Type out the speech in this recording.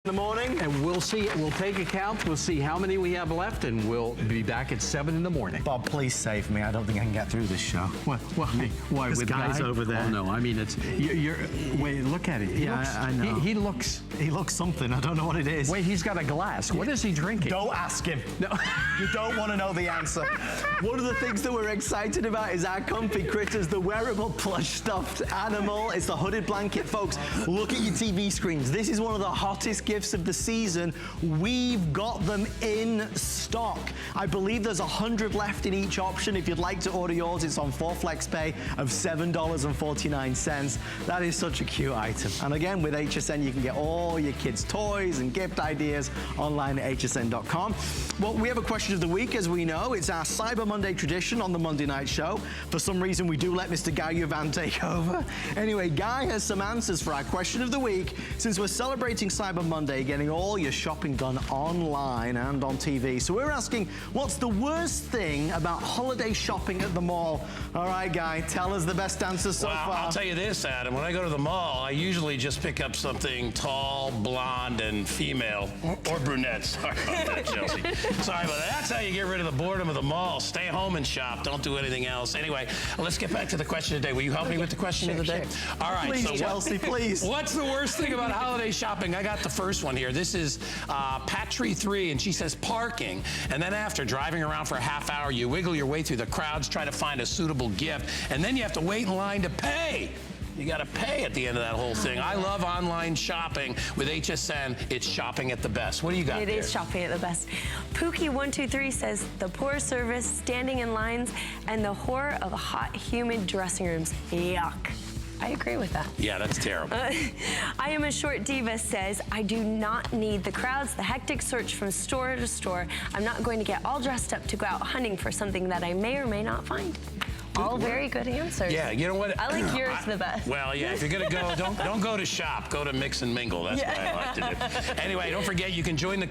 In the morning, and we'll see. We'll take a count. We'll see how many we have left, and we'll be back at 7 in the morning. Bob, please save me. I don't think I can get through this show. Why? This with guy's Guy? over there. Oh no, I mean it's. Wait, look at it. I know. He looks. He looks something. I don't know what it is. Wait, he's got a glass. What is he drinking? Don't ask him. No. You don't want to know the answer. One of the things that we're excited about is our comfy critters, the wearable plush stuffed animal. It's the hooded blanket, folks. Look at your TV screens. This is one of the hottest gifts of the season. We've got them in stock. I believe there's 100 left in each option. If you'd like to order yours, it's on 4 flex pay of $7.49. That is such a cute item. And again, with HSN, you can get all your kids' toys and gift ideas online at hsn.com. Well, we have a question of the week, as we know. It's our Cyber Monday tradition on the Monday night show. For some reason, we do let Mr. Guy Uvan take over. Anyway, Guy has some answers for our question of the week. Since we're celebrating Cyber Monday, getting all your shopping done online and on TV. So we're asking, what's the worst thing about holiday shopping at the mall? All right, Guy, tell us the best answer so far. I'll tell you this, Adam. When I go to the mall, I usually just pick up something tall, blonde, and female, or brunette. Sorry about that, Chelsea. Sorry about that. That's how you get rid of the boredom of the mall. Stay home and shop. Don't do anything else. Anyway, let's get back to the question of the day. Will you help me with the question of the day? All right. Please, so Chelsea, please. What's the worst thing about holiday shopping? I got the first one here. This is Patry3, and she says parking. And then after driving around for a half hour, you wiggle your way through the crowds, try to find a suitable gift, and then you have to wait in line to pay. You got to pay at the end of that whole thing. I love online shopping. With HSN, it's shopping at the best. What do you got It there? is shopping at the best. Pookie123 says the poor service, standing in lines, and the horror of hot, humid dressing rooms. Yuck. I agree with that. Yeah, that's terrible. I Am a Short Diva says, I do not need the crowds, the hectic search from store to store. I'm not going to get all dressed up to go out hunting for something that I may or may not find. All very good answers. Yeah, you know what? I like yours the best. Well, yeah, if you're gonna go, don't go to shop. Go to mix and mingle. That's what I like to do. Anyway, don't forget you can join the